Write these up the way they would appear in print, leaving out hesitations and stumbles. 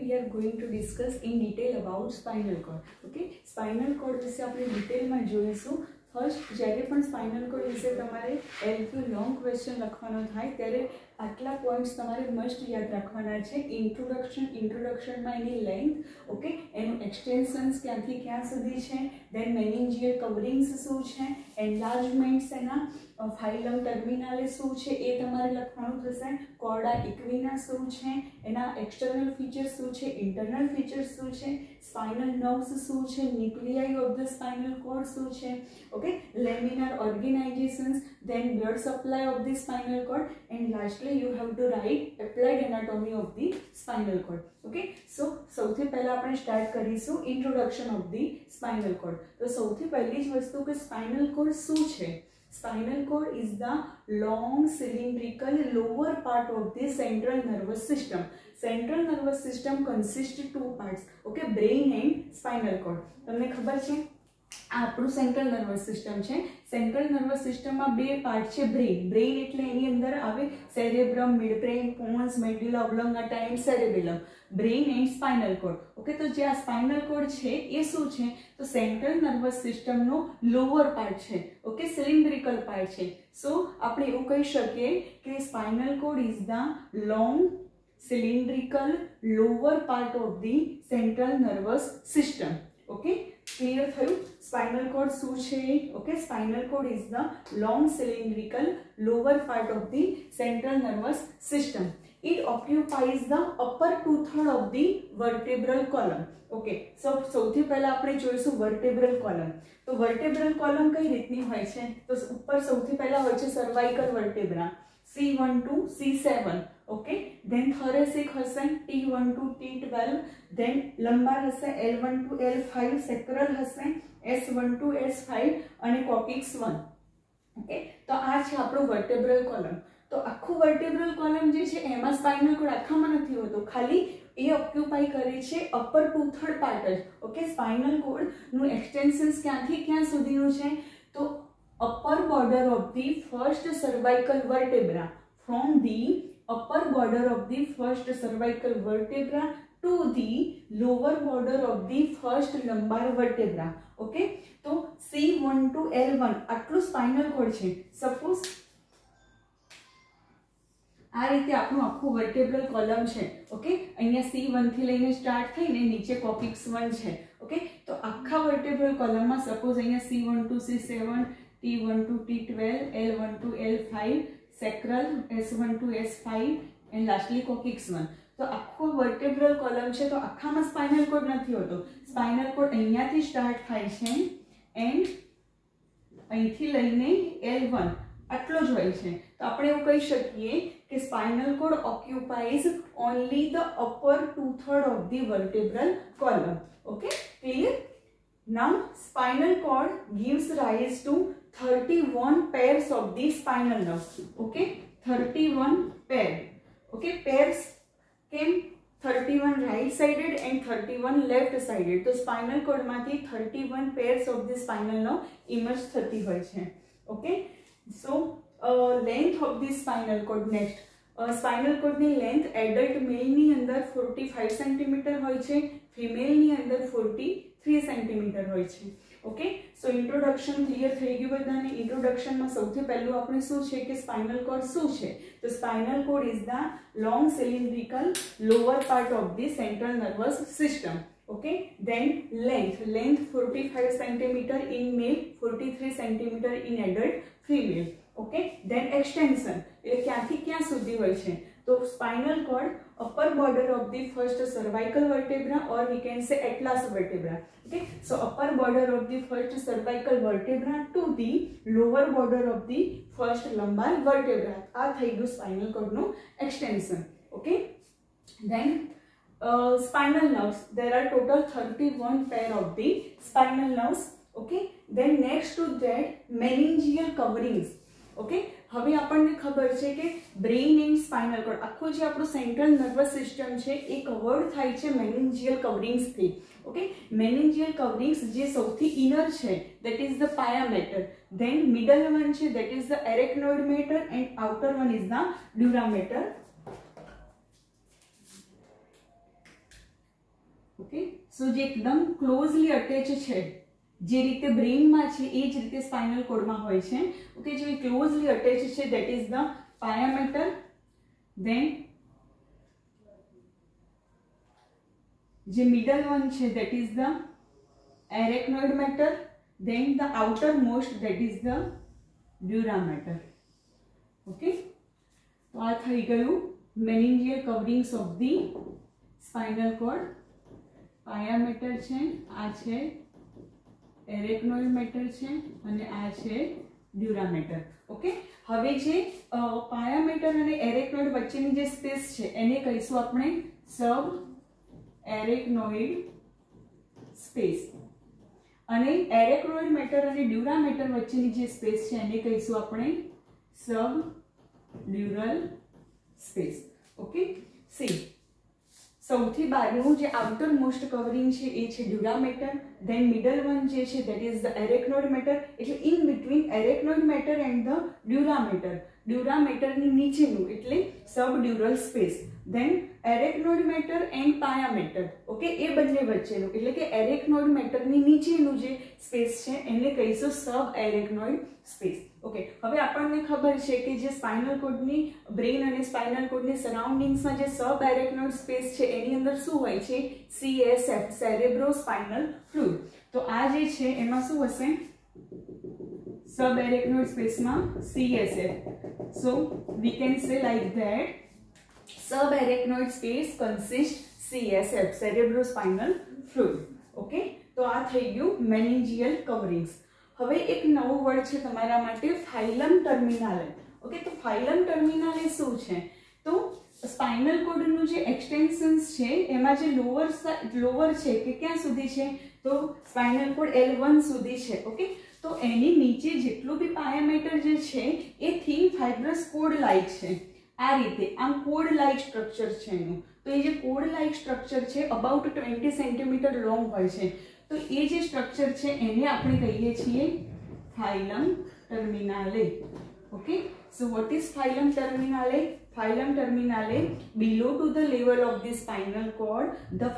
we are going to discuss in detail about spinal cord. Okay, spinal cord વિશે આપણે ડિટેલમાં જોઈશું. First જ્યારે પણ સ્પાઇનલ કોર્ડ વિશે તમારે એલક્યુ લોંગ ક્વેશ્ચન લખવાનો થાય ત્યારે આટલા પોઈન્ટ્સ તમારે મસ્ટ યાદ રાખવાના છે. ઇન્ટ્રોડક્શનમાં એની લેન્થ, ઓકે, એનું એક્સટેન્શન્સ ક્યાંથી ક્યાં સુધી છે, દેન મેનિન્જિયલ કવરિંગ્સ શું છે, એન્લાર્જમેન્ટ્સ એના, ફાઇલમ ટર્મિનાલિસ શું છે એ તમારે લખવાનું થશે, કોર્ડા ઇક્વિના શું છે, એના એક્સટર્નલ ફીચર્સ શું છે, ઇન્ટરનલ ફીચર્સ શું છે, સ્પાઇનલ નર્વ્સ શું છે, ન્યુક્લિયાઈ ઓફ ધ સ્પાઇનલ કોર્ડ શું છે, okay, laminar organizations, then blood supply of the spinal cord, and lastly you have to write applied anatomy of the spinal cord. Okay, so સૌથી પહેલા આપણે start કરીશું introduction of the spinal cord. તો સૌથી પહેલી જ વસ્તુ કે spinal cord શું છે? Spinal cord is the long cylindrical lower part of the central nervous system. Central nervous system consists two parts, okay, brain and spinal cord. તમને ખબર છે આ આપણું સેન્ટ્રલ નર્વસ સિસ્ટમ છે. સેન્ટ્રલ નર્વસ સિસ્ટમમાં બે પાર્ટ છે. બ્રેઇન એટલે એની અંદર આવે cerebrum, midbrain, pons, medulla oblongata and cerebellum. Brain and spinal cord. Okay, તો જે આ સ્પાઇનલ કોર્ડ છે એ શું છે? તો સેન્ટ્રલ નર્વસ સિસ્ટમનો લોઅર પાર્ટ છે. ઓકે, સિલિન્ડ્રિકલ પાર્ટ છે. સો આપણે એવું કહી શકીએ કે spinal cord is the long cylindrical lower part of the central nervous system. Okay, clear થયું? સ્પાઇનલ કોર્ડ શું છે? Okay, spinal cord is the long cylindrical lower part of the central nervous system. It occupies the upper two-third of the vertebral column. Okay, સૌથી પહેલા આપણે જોઈશું vertebral column. તો vertebral column કઈ રીતની હોય છે? તો ઉપર સૌથી પહેલા હોય છે cervical vertebra, C1 to C7. Okay, then thoracic હશે T1 to T12, ધેન લંબાર હશે L1 to L5, સેક્રલ હશે S1 to S5 અને કોક્સિક્સ 1. ઓકે, તો આ છે આપણો વર્ટેબ્રલ કોલમ. તો આખું વર્ટેબ્રલ કોલમ જે છે એમાં સ્પાઇનલ કોર્ડ આખામાં નથી હોતો, ખાલી એ ઓક્યુપાય કરે છે અપર ટુ થર્ડ પાર્ટ જ. ઓકે, સ્પાઇનલ કોર્ડનું એક્સટેન્શન્સ ક્યાંથી ક્યાં સુધીનું છે? તો upper border of the first cervical vertebra, from the upper border of the first cervical vertebra to the lower border of the first lumbar vertebra. Okay, તો C1 to L1 આટલું spinal cord છે. Suppose આ રીતે આપણું આખું vertebral column છે. Okay, અહીંયા C1 થી લઈને સ્ટાર્ટ થઈને નીચે કોક્સિક્સ 1 છે. ઓકે, તો આખા વર્ટેબ્રલ કોલમમાં સપોઝ અહીંયા C1 to C7, T1 to T12, L1 to L5, સેક્રલ S1 to S5 and lastly કોક્સિક્સ 1. તો આખો વર્ટેબ્રલ કોલમ છે. તો આખામાં સ્પાઇનલ કોર્ડ નથી હોતો. સ્પાઇનલ કોર્ડ અહીંયાથી સ્ટાર્ટ થાય છે એન્ડ અહીંથી લઈને L1 આટલો જ હોય છે. તો આપણે એવું કહી શકીએ કે spinal cord occupies only the upper two third of the vertebral column. Okay, clear? Now spinal cord gives rise to 31 pairs of the spinal nerves. Okay, 31 pair. Okay, pairs came 31 right sided and 31 left sided. તો spinal કોર્ડમાંથી 31 pairs of the spinal nerve emerge થતી હોય છે. Okay, so length of the spinal cord. Next, spinal કોર્ડની length adult મેલની અંદર 45 centimetre હોય છે, ફિમેલની અંદર 43 સેન્ટીમીટર હોય છે. ઓકે, સો ઇન્ટ્રોડક્શન ક્લિયર થઈ ગયું બધાને? ઇન્ટ્રોડક્શનમાં સૌથી પહેલું આપણે શું છે કે સ્પાઇનલ કોર્ડ શું છે? તો spinal cord is the long cylindrical lower part of the central nervous system. Okay, then length 45 centimetre in male, 43 centimetre in adult female. Okay, then extension એટલે ક્યાંથી ક્યાં સુધી હોય છે? તો spinal cord upper border of the first cervical vertebra or we can say atlas vertebra. Okay, so upper border of the first cervical vertebra to the lower border of the first lumbar vertebra. આ થઈ ગયું spinal કોર્ડનું extension. Okay, then spinal nerves, there are total 31 pair of the spinal nerves. Okay, then next to that meningeal coverings. Okay, હવે આપણને ખબર છે કે brain and spinal cord આખું જે આપણું સેન્ટ્રલ નર્વસ સિસ્ટમ છે એ કવર્ડ થાય છે મેનિન્જિયલ કવરિંગ્સથી. ઓકે, મેનિન્જિયલ કવરિંગ્સ જે સૌથી ઇનર છે that is the pia mater, then middle one છે that is the arachnoid mater and outer one is the dura mater. Okay, so જે એકદમ ક્લોઝલી અટેચ છે, જે રીતે બ્રેઇનમાં છે એ જ રીતે સ્પાઇનલ કોડમાં હોય છે. ઓકે, જે ક્લોઝલી અટેચ છે that is the pia mater. Then જે મિડલ વન છે that is the arachnoid mater. Then the outer most that is the dura mater. Okay, તો આ થઈ ગયું meningeal coverings of the spinal cord. Pia mater છે, આ છે એરેક્નોઇડ મેટર છે અને આ છે ડ્યુરા મેટર. ઓકે, હવે જે પાયામેટર અને એરેક્નોઇડ વચ્ચેની જે સ્પેસ છે એને કહીશું આપણે સબ એરેક્નોઇડ સ્પેસ, અને એરેક્નોઇડ મેટર અને ડ્યુરા મેટર વચ્ચેની જે સ્પેસ છે એને કહીશું આપણે sub dural space. Okay, see સૌથી બહારનું જે આઉટર મોસ્ટ કવરિંગ છે એ છે dura mater. Then middle one જે છે that is the arachnoid mater. એટલે in between arachnoid mater and the dura mater, dura મેટરની નીચેનું એટલે sub dural space. Then arachnoid mater and pia mater. Okay, એ બંને વચ્ચેનું એટલે કે એરેક્નોઇડ મેટરની નીચેનું જે સ્પેસ છે એને કહીશું સબ એરેક્નોઇડ સ્પેસ. ઓકે, હવે આપણને ખબર છે કે જે સ્પાઇનલ કોડની બ્રેઇન અને સ્પાઇનલ કોડની સરાઉન્ડિંગ્સમાં જે સબ એરેક્નોઇડ સ્પેસ છે એની અંદર શું હોય છે? CSF, cerebro spinal fluid. તો આ જે છે એમાં શું હશે? સબ એરેક્નોઇડ સ્પેસમાં CSF. So we can say like that subarachnoid space consists CSF, cerebrospinal fluid. Okay, તો આ થઈ ગયું મેનિન્જિયલ કવરિંગ્સ. હવે એક નવો વર્ડ છે તમારા માટે, ફાઇલમ ટર્મિનાલે. ઓકે, તો ફાઇલમ ટર્મિનાલે શું છે? તો સ્પાઇનલ કોડનું જે એક્સટેન્શન્સ છે એમાં જે લોવર છે કે ક્યાં સુધી છે? તો સ્પાઇનલ કોડ L1 સુધી છે. ઓકે, તો એની નીચે જેટલું બી પાયામેટર જે છે એ થિન ફાઇબ્રસ કોડ લાઇક છે. આ રીતે આમ કોડ લાઇક સ્ટ્રક્ચર છે એનું. તો એ જે કોડ લાઇક સ્ટ્રક્ચર છે અબાઉટ 20 સેન્ટીમીટર લોંગ હોય છે. તો એ જે સ્ટ્રક્ચર છે એને આપણે કહીએ છીએ filum terminale. Okay, so what is filum terminale? Phylum terminale, below to the level of the spinal cord, the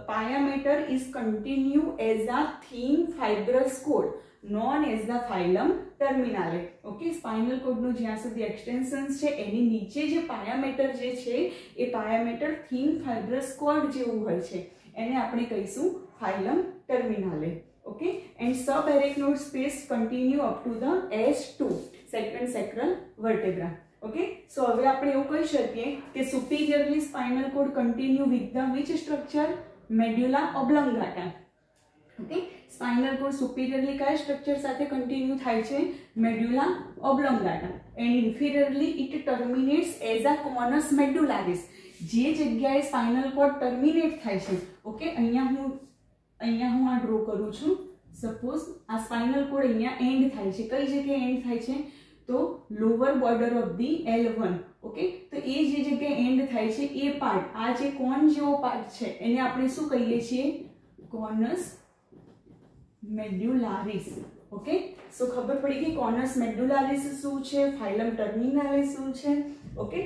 pyometer is continue as a thin fibrous cord known as the phylum terminale. Okay, spinal cord નું જ્યાં સુધી extensions છે એની નીચે જે પાયામેટર જે છે એ પાયામેટર thin fibrous cord જેવું હોય છે એને આપણે કહીશું phylum terminale. Okay, and subarachnoid space continue up to the S2, second sacral vertebra. Okay, so હવે આપણે એવું કહી શકીએ કે superiorly spinal cord continue with the which structure? Medulla oblongata. Okay, spinal cord superiorly કયા સ્ટ્રક્ચર સાથે continue થાય છે? Medulla oblongata. And inferiorly it terminates as a conus medullaris. જે જગ્યાએ સ્પાઇનલ કોડ ટર્મિનેટ થાય છે, ઓકે, અહીંયા હું આ ડ્રો કરું છું. સપોઝ આ સ્પાઇનલ કોડ અહીંયા એન્ડ થાય છે. કઈ જગ્યાએ એન્ડ થાય છે? તો lower border of the L1. Okay, તો એ જે જગ્યાએ એન્ડ થાય છે એ પાર્ટ, આ જે કોન જેવો પાર્ટ છે એને આપણે શું કહીએ છીએ? કોનસ મેડ્યુલારિસ. ઓકે, સો ખબર પડી ગઈ કોનસ મેડ્યુલારિસ શું છે, ફાઇલમ ટર્મિનાલે શું છે. Okay,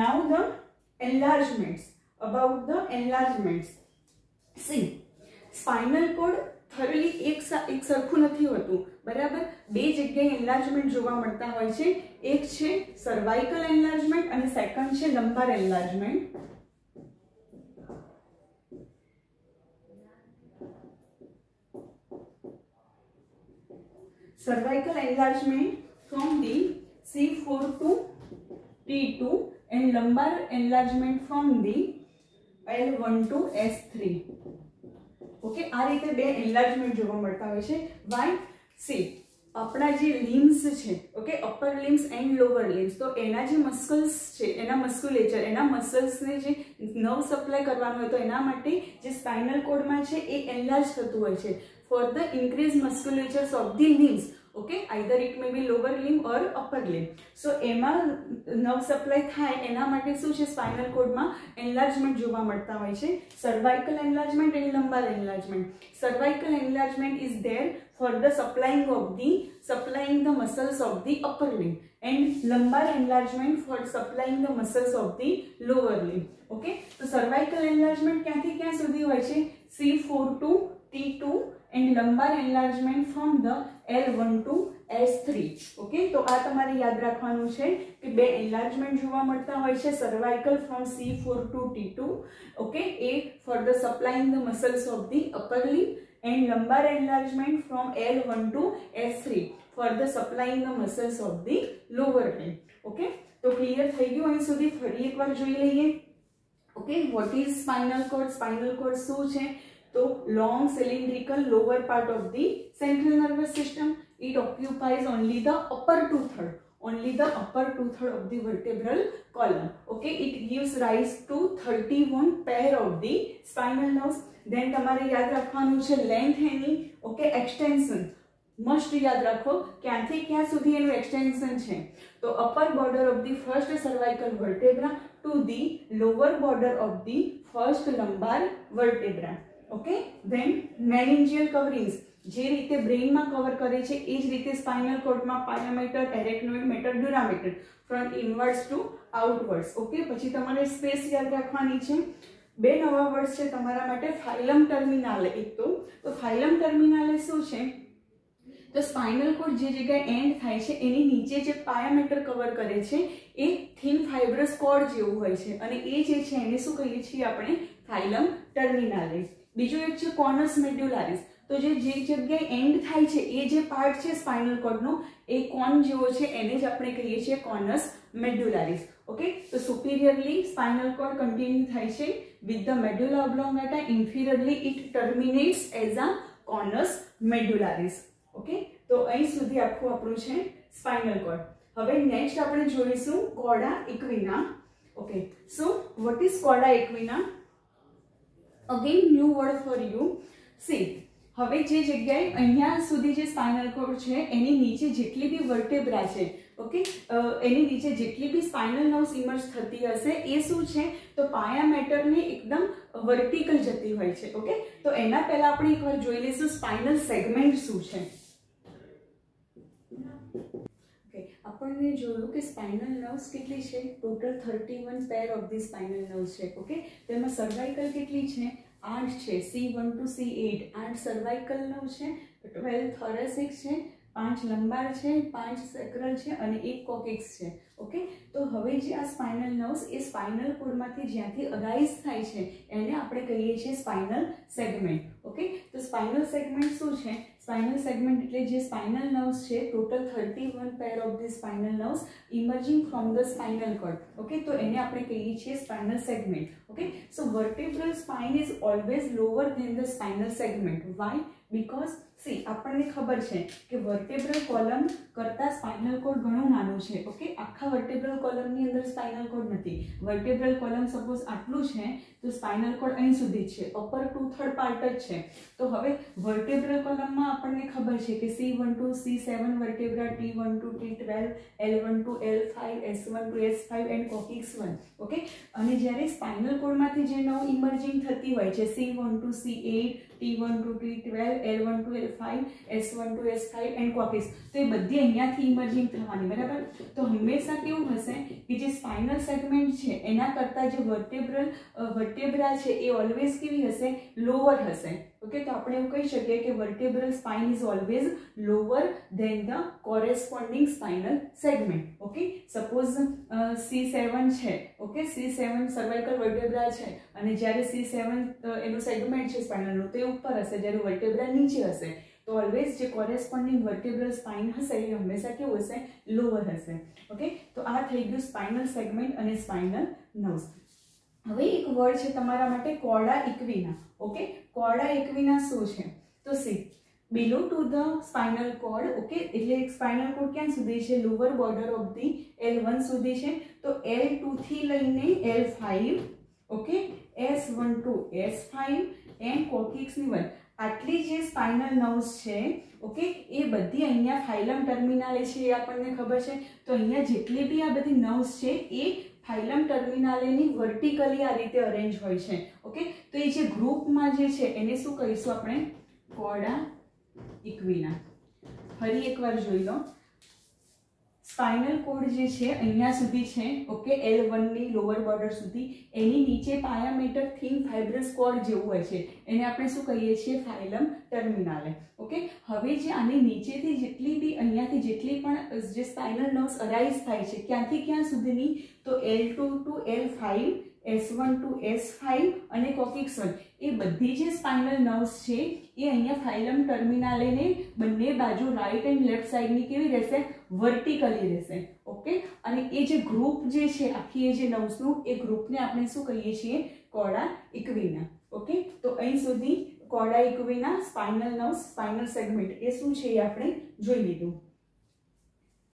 now the enlargements, about the enlargements. See, spinal cord thoroughly એક સરખું નથી હોતું, બરાબર? બે જગ્યાએ એન્લાર્જમેન્ટ જોવા મળતા હોય છે. એક છે સર્વાઇકલ એન્લાર્જમેન્ટ અને સેકન્ડ છે lumbar enlargement. Cervical enlargement from the C4 to T2 and lumbar enlargement from the L1 to S3. Okay, આ રીતે બે એન્લાર્જમેન્ટ જોવા મળતા હોય છે. વાય? સી, આપણા જે લિમ્સ છે, okay, upper limbs and lower limbs, તો એના જે મસ્કલ્સ છે, એના મસ્ક્યુલેચર, એના મસલ્સને જે નર્વ સપ્લાય કરવાનું હોય તો એના માટે જે સ્પાઇનલ કોડમાં છે એ એન્લાર્જ થતું હોય છે for the increase musculatures of the limbs. Okay, either it may be lower limb or upper limb. So એમાં નર્વ સપ્લાય થાય એના માટે શું છે? સ્પાઇનલ કોડમાં એન્લાર્જમેન્ટ જોવા મળતા હોય છે. Cervical enlargement and lumbar enlargement. Cervical enlargement is there for the supplying the muscles of the upper limb, and lumbar enlargement for supplying the muscles of the lower limb. Okay, તો cervical enlargement ક્યાંથી ક્યાં સુધી હોય છે? C4 to T2 and lumbar enlargement from the L1 to S3. Okay, તો આ તમારે યાદ રાખવાનું છે કે બે એન્લાર્જમેન્ટ જોવા મળતા હોય છે cervical from C4 to T2. Okay, એ for the supplying the muscles of the upper limb and lumbar enlargement from L1 to S3 for the supplying the muscles of the lower limb. Okay, તો clear થઈ ગયું અહીં સુધી? ફરી એકવાર જોઈ લઈએ. Okay, what is spinal cord? Spinal cord શું છે? તો long cylindrical lower part of the central nervous system. It occupies only the upper 2/3, only the upper 2/3 of the vertebral column. Okay, it gives rise to 31 pair of the spinal nerves. Then તમારે યાદ રાખવાનું છે length એની. Okay, extension must યાદ રાખો ક્યાંથી ક્યાં સુધી એનું એક્સટેન્શન છે. તો upper border of the first cervical vertebra to the lower border of the first lumbar vertebra. Okay, then meningeal coverings જે રીતે બ્રેઇનમાં કવર કરે છે એ જ રીતે સ્પાઇનલ કોર્ડમાં pia mater, arachnoid mater, dura mater front inwards to outwards. Okay, પછી તમારે સ્પેસ યાદ રાખવાની છે. બે નવા વર્ડ્સ છે તમારા માટે, ફાઇલમ ટર્મિનાલે. એક તો ફાઇલમ ટર્મિનાલે શું છે? તો સ્પાઇનલ કોર્ડ જે જગ્યાએ એન્ડ થાય છે એની નીચે જે પાયોમેટર કવર કરે છે એ થિન ફાઇબ્રસ કોર્ડ જેવું હોય છે અને એ જે છે એને શું કહીએ છીએ આપણે? ફાઇલમ ટર્મિનાલે. બીજું એક છે કોનસ મેડ્યુલારિસ. તો જે જગ્યાએ એન્ડ થાય છે એ જે પાર્ટ છે સ્પાઇનલ કોર્ડનો એ કોન જેવો છે એને જ આપણે કહીએ છીએ કોનસ મેડ્યુલારિસ. ઓકે, તો સુપિરિયરલી સ્પાઇનલ કોર્ડ કન્ટિન્યુ થાય છે with the medulla oblongata, inferiorly it terminates as a conus medullaris. Okay, તો અહીં સુધી આખું આપણું છે સ્પાઇનલ કોર્ડ. હવે નેક્સ્ટ આપણે જોઈશું cauda equina. Okay, so what is cauda equina? Again new word for you. See, હવે જે જગ્યાએ અહીંયા સુધી જે સ્પાઇનલ કોર્ડ છે એની નીચે જેટલી બી વર્ટેબ્રા છે, ઓકે, એની નીચે જેટલી બી સ્પાઇનલ નર્વ્સ ઇમર્જ થતી હશે એ શું છે? તો પાયામેટરને એકદમ વર્ટિકલ જતી હોય છે. ઓકે, તો એના પહેલા આપણે એકવાર જોઈ લઈશું સ્પાઇનલ સેગમેન્ટ શું છે. ઓકે, આપણને જોયું કે સ્પાઇનલ નર્વ્સ કેટલી છે? Total 31 pair of the spinal nerves છે. ઓકે, તેમાં સર્વાઇકલ કેટલી છે? 8 છે. C1 to C8 8 cervical nerve છે, 12 થોરેસિક છે, 5 લંબાર છે, 5 સેક્રલ છે અને 1 કોકેક્સ છે. ઓકે, તો હવે જે આ સ્પાઇનલ નર્વ્સ એ સ્પાઇનલ કોર્ડમાંથી જ્યાંથી અરાઇઝ થાય છે એને આપણે કહીએ છીએ સ્પાઇનલ સેગમેન્ટ. ઓકે, તો સ્પાઇનલ સેગમેન્ટ શું છે? સ્પાઇનલ સેગમેન્ટ એટલે જે સ્પાઇનલ નર્વ્સ છે total 31 pair of the spinal nerves emerging from the spinal cord. Okay, તો એને આપણે કહીએ છીએ spinal segment. Okay, so vertebral spine is always lower than the spinal segment. Why? Because see, આપણને ખબર છે કે વર્ટેબ્રલ કોલમ કરતા સ્પાઇનલ કોર્ડ ઘણું નાનું છે. ઓકે, આખા વર્ટેબ્રલ કોલમની અંદર સ્પાઇનલ કોર્ડ નથી. વર્ટેબ્રલ કોલમ સપોઝ આટલું છે તો સ્પાઇનલ કોર્ડ અહીં સુધી છે, અપર 2/3 પાર્ટ જ છે. તો હવે વર્ટેબ્રલ કોલમમાં આપણને ખબર છે કે C1 to C7 વર્ટેબ્રા, T1 to T12, L1 to L5, S1 to S5 and કોકિક્સ 1. Okay, અને જ્યારે સ્પાઇનલ કોર્ડમાંથી જે નવ ઇમર્જિંગ થતી હોય છે C1 to C8, T1 to T12, L1 to L5, S1 to S5 and કોકિક્સ, તો એ બધી અહીંયાથી ઇમર્જિંગ થવાની. બરાબર? તો હંમેશા કેવું હશે કે જે સ્પાઇનલ સેગમેન્ટ છે એના કરતાં જે વર્ટેબ્રા છે એ ઓલવેઝ કેવી હશે? લોઅર હશે. ઓકે, તો આપણે એવું કહી શકીએ કે vertebral spine is always lower than the corresponding spinal segment. Okay, suppose C7 છે. ઓકે, C7 સર્વાઇકલ વર્ટેબ્રા છે અને જ્યારે C7 એનું સેગમેન્ટ છે સ્પાઇનલનું તે ઉપર હશે, જ્યારે વર્ટેબ્રા નીચે હશે. તો ઓલવેઝ જે કોરેસ્પોન્ડિંગ વર્ટેબ્રલ સ્પાઇન હશે એ હંમેશા કેવું હશે? લોઅર હશે. ઓકે, તો આ થઈ ગયું સ્પાઇનલ સેગમેન્ટ અને સ્પાઇનલ નર્વ્સ. હવે એક વર્ડ છે તમારા માટે કોડા ઇક્વિના. ઓકે, કોડા ઇક્વિના શું છે? તો see, below to the spinal cord. Okay, એટલે સ્પાઇનલ કોર્ડ ક્યાં સુધી છે? Lower border of the L1 સુધી છે. તો L2 થી લઈને L5. Okay, S1 to S5 and કોકિક્સની 1. આટલી જે સ્પાઇનલ નર્વ્સ છે, ઓકે, એ બધી અહીંયા ફાઇલમ ટર્મિનાલે છે એ આપણને ખબર છે. તો અહીંયા જેટલી બી આ બધી નર્વ્સ છે એ ફાઇલમ ટર્મિનાલેની વર્ટિકલી આ રીતે અરેન્જ હોય છે. ઓકે, તો એ જે ગ્રુપમાં જે છે એને શું કહીશું આપણે? કોડા ઇક્વિના. ફરી એકવાર જોઈ લો. સ્પાઇનલ કોડ જે છે અહીંયા સુધી છે, ઓકે, L1 ની લોઅર બોર્ડર સુધી. એની નીચે પાયામેટર થિન ફાઇબ્રસ કોર્ડ જેવું હોય છે, એને આપણે શું કહીએ છીએ? Filum terminale. ઓકે, હવે જે આની નીચેથી જેટલી બી અહીંયાથી જેટલી પણ જે સ્પાઇનલ નર્વ્સ અરાઇઝ થાય છે, ક્યાંથી ક્યાં સુધીની? તો L2 to L5, S1 to S5 અને કોકિક્સન, એ બધી જે સ્પાઇનલ નર્વ્સ છે એ અહીંયા ફાઇલમ ટર્મિનાલેને બંને બાજુ રાઈટ એન્ડ લેફ્ટ સાઈડની કેવી રહેશે? વર્ટિકલી રહેશે. ઓકે, અને એ જે ગ્રુપ જે છે આખી એ જે નર્વ્સનું, એ ગ્રુપને આપણે શું કહીએ છીએ? કોડા ઇક્વિના. ઓકે, તો અહીં સુધી કોડા ઇક્વિના, સ્પાઇનલ નર્વ્સ, સ્પાઇનલ સેગમેન્ટ એ શું છે એ આપણે જોઈ લીધું.